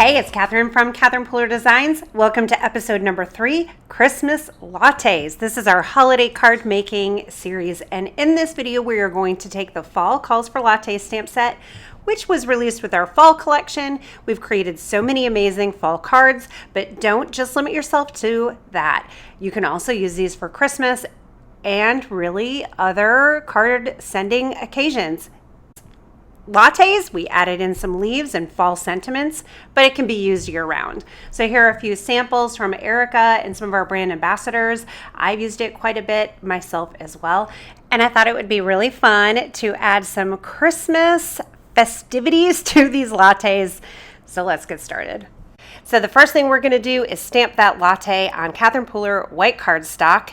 Hey, it's Catherine from Catherine Puller Designs. Welcome to episode number 3, Christmas Lattes. This is our holiday card making series, and in this video we are going to take the Fall Calls for Lattes stamp set, which was released with our fall collection. We've created so many amazing fall cards, but don't just limit yourself to that. You can also use these for Christmas and really other card sending occasions. Lattes, we added in some leaves and fall sentiments, but it can be used year-round. So here are a few samples from Erica and some of our brand ambassadors. I've used it quite a bit myself as well, and I thought it would be really fun to add some Christmas festivities to these lattes. So let's get started. So the first thing we're going to do is stamp that latte on Catherine Puller white cardstock,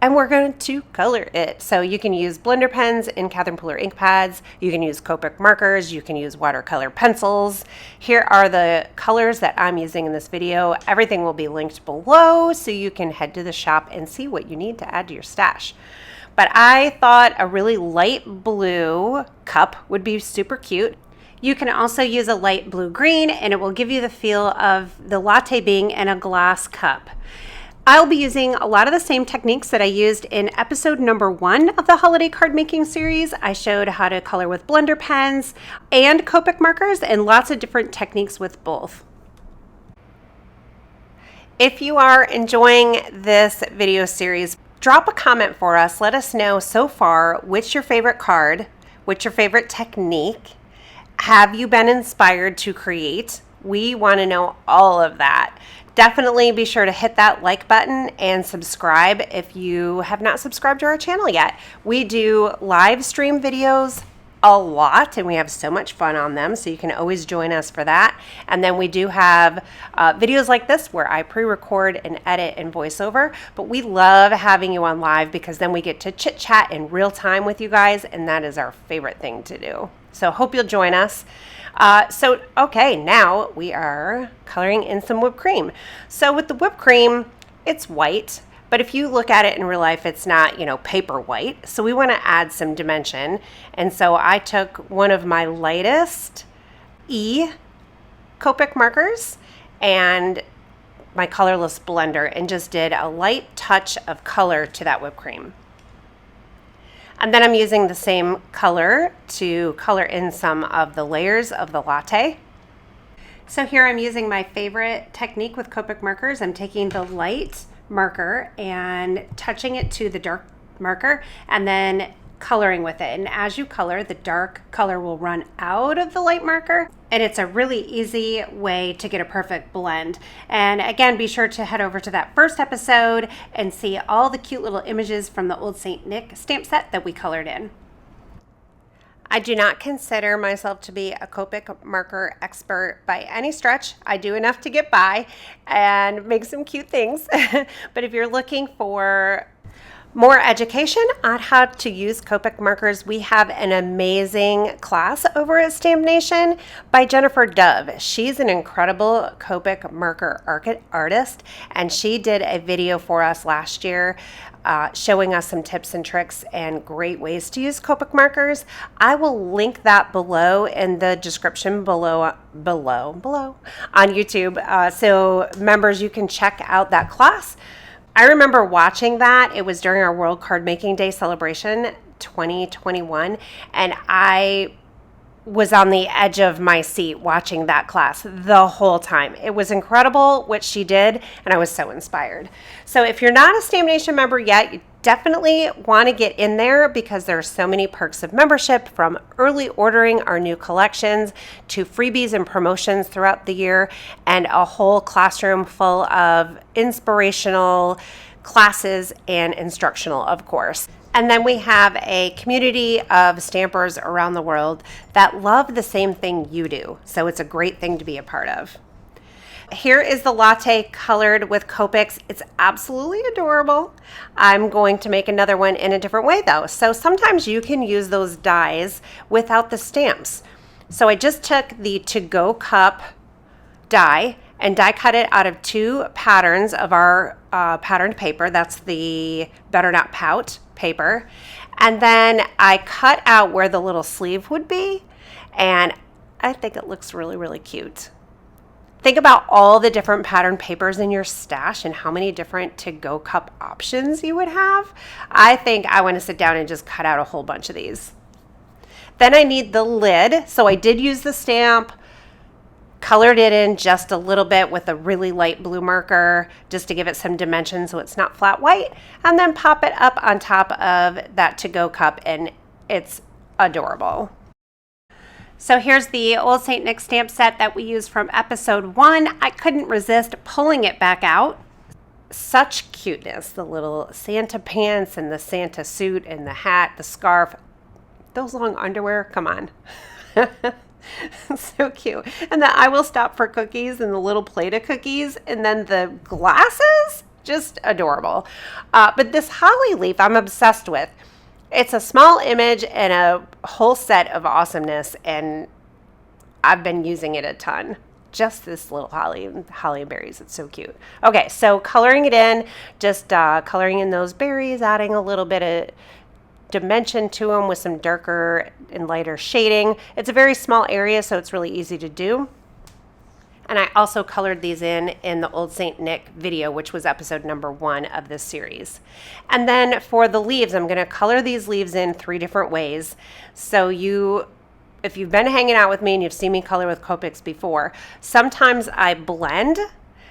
and we're going to color it. So you can use blender pens and Catherine Puller ink pads. You can use Copic markers. You can use watercolor pencils. Here are the colors that I'm using in this video. Everything will be linked below so you can head to the shop and see what you need to add to your stash. But I thought a really light blue cup would be super cute. You can also use a light blue-green and it will give you the feel of the latte being in a glass cup. I'll be using a lot of the same techniques that I used in episode number 1 of the holiday card making series. I showed how to color with blender pens and Copic markers and lots of different techniques with both. If you are enjoying this video series, drop a comment for us. Let us know so far which your favorite card, what's your favorite technique. Have you been inspired to create? We want to know all of that. Definitely be sure to hit that like button and subscribe if you have not subscribed to our channel yet. We do live stream videos a lot and we have so much fun on them, so you can always join us for that. And then we do have videos like this where I pre-record and edit and voiceover, but we love having you on live because then we get to chit chat in real time with you guys, and that is our favorite thing to do. So hope you'll join us. Okay, now we are coloring in some whipped cream. So with the whipped cream, it's white, but if you look at it in real life, it's not, paper white. So we want to add some dimension. And so I took one of my lightest Copic markers and my colorless blender and just did a light touch of color to that whipped cream. And then I'm using the same color to color in some of the layers of the latte. So here I'm using my favorite technique with Copic markers. I'm taking the light marker and touching it to the dark marker and then coloring with it. And as you color, the dark color will run out of the light marker. And it's a really easy way to get a perfect blend. And again, be sure to head over to that first episode and see all the cute little images from the old St. Nick stamp set that we colored in. I do not consider myself to be a Copic marker expert by any stretch. I do enough to get by and make some cute things. But if you're looking for more education on how to use Copic markers, we have an amazing class over at Stamp Nation by Jennifer Dove. She's an incredible Copic marker artist, and she did a video for us last year showing us some tips and tricks and great ways to use Copic markers. I will link that below in the description below on YouTube. So members, you can check out that class. I remember watching that. It was during our World Card Making Day celebration 2021, and I was on the edge of my seat watching that class the whole time. It was incredible what she did, and I was so inspired. So if you're not a Stamp Nation member yet, you definitely want to get in there because there are so many perks of membership, from early ordering our new collections to freebies and promotions throughout the year, and a whole classroom full of inspirational classes and instructional, of course. And then we have a community of stampers around the world that love the same thing you do. So it's a great thing to be a part of. Here is the latte colored with Copics. It's absolutely adorable. I'm going to make another one in a different way though. So sometimes you can use those dies without the stamps. So I just took the to-go cup die and die cut it out of 2 patterns of our patterned paper. That's the Better Not Pout paper. And then I cut out where the little sleeve would be, and I think it looks really, really cute. Think about all the different pattern papers in your stash and how many different to-go cup options you would have. I think I want to sit down and just cut out a whole bunch of these. Then I need the lid. So I did use the stamp, colored it in just a little bit with a really light blue marker just to give it some dimension so it's not flat white, and then pop it up on top of that to-go cup, and it's adorable. So here's the Old St. Nick stamp set that we used from episode 1. I couldn't resist pulling it back out. Such cuteness, the little Santa pants and the Santa suit and the hat, the scarf, those long underwear, come on. So cute. And the I will stop for cookies and the little plate of cookies, and then the glasses, just adorable. But this holly leaf I'm obsessed with. It's a small image and a whole set of awesomeness, and I've been using it a ton. Just this little holly and berries. It's so cute. Okay, so coloring it in, just coloring in those berries, adding a little bit of dimension to them with some darker and lighter shading. It's a very small area, so it's really easy to do. And I also colored these in the Old St. Nick video, which was episode number 1 of this series. And then for the leaves, I'm going to color these leaves in 3 different ways. So if you've been hanging out with me and you've seen me color with Copics before, sometimes I blend,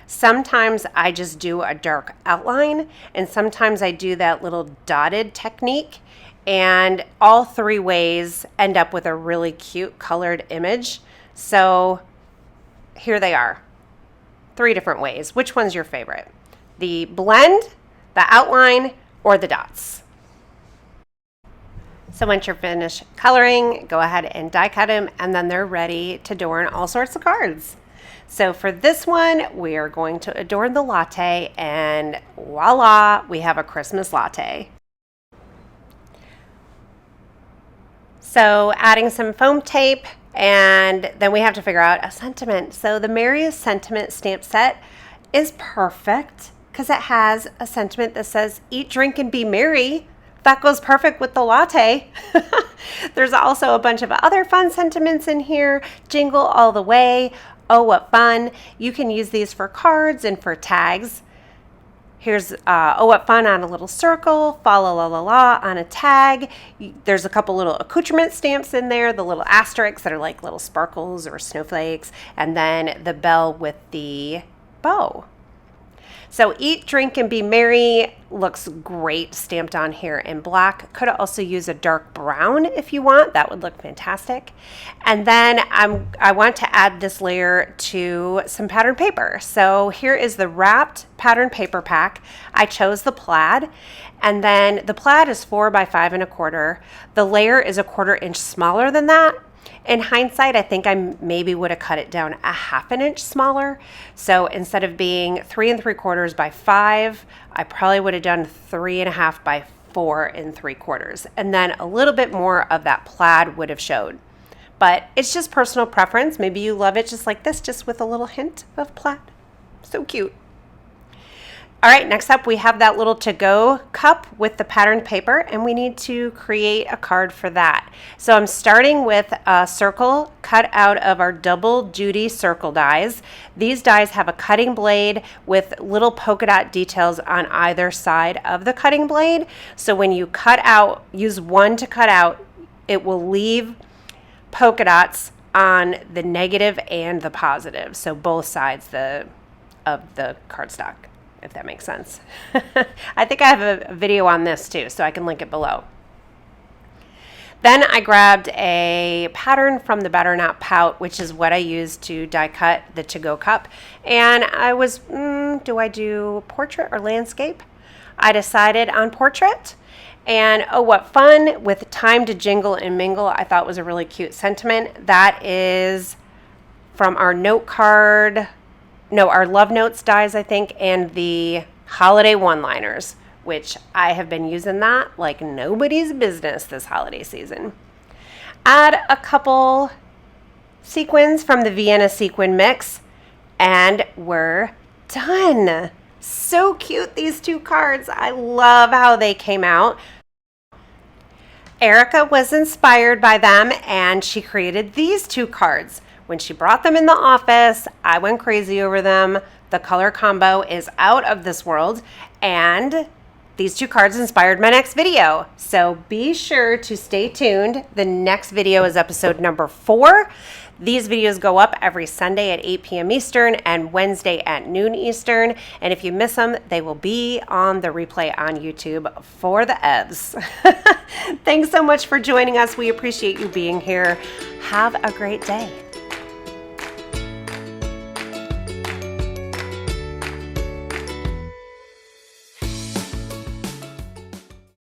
sometimes I just do a dark outline, and sometimes I do that little dotted technique. And all 3 ways end up with a really cute colored image. So here they are, 3 different ways. Which one's your favorite? The blend, the outline, or the dots? So once you're finished coloring, go ahead and die cut them, and then they're ready to adorn all sorts of cards. So for this one, we are going to adorn the latte, and voila, we have a Christmas latte. So adding some foam tape, and then we have to figure out a sentiment. So the Merriest Sentiment stamp set is perfect because it has a sentiment that says, eat, drink, and be merry. That goes perfect with the latte. There's also a bunch of other fun sentiments in here. Jingle all the way. Oh, what fun. You can use these for cards and for tags. Here's oh, what fun on a little circle, fa la la la la on a tag. There's a couple little accoutrement stamps in there, the little asterisks that are like little sparkles or snowflakes, and then the bell with the bow. So eat, drink, and be merry looks great stamped on here in black. Could also use a dark brown if you want. That would look fantastic. And then I want to add this layer to some pattern paper. So here is the wrapped pattern paper pack. I chose the plaid. And then the plaid is 4 by 5 1/4. The layer is 1/4 inch smaller than that. In hindsight, I think I maybe would have cut it down a 1/2 inch smaller. So instead of being 3 3/4 by 5, I probably would have done 3 1/2 by 4 3/4. And then a little bit more of that plaid would have showed. But it's just personal preference. Maybe you love it just like this, just with a little hint of plaid. So cute. All right, next up we have that little to-go cup with the patterned paper, and we need to create a card for that. So I'm starting with a circle cut out of our double duty circle dies. These dies have a cutting blade with little polka dot details on either side of the cutting blade. So when you cut out, use one to cut out, it will leave polka dots on the negative and the positive. So both sides of the cardstock, if that makes sense. I think I have a video on this too, so I can link it below. Then I grabbed a pattern from the Better Not Pout, which is what I used to die cut the to-go cup. And I was, do I do portrait or landscape? I decided on portrait. And oh, what fun, with time to jingle and mingle, I thought was a really cute sentiment. That is from our note card, our love notes dies, I think, and the holiday one-liners, which I have been using that like nobody's business this holiday season. Add a couple sequins from the Vienna sequin mix, and we're done. So cute, these two cards. I love how they came out. Erica was inspired by them, and she created these two cards, When she brought them in the office, I went crazy over them. The color combo is out of this world, and these two cards inspired my next video. So be sure to stay tuned. The next video is episode number 4. These videos go up every Sunday at 8 p.m. Eastern and Wednesday at noon Eastern. And if you miss them, they will be on the replay on YouTube for the Evs. Thanks so much for joining us. We appreciate you being here. Have a great day.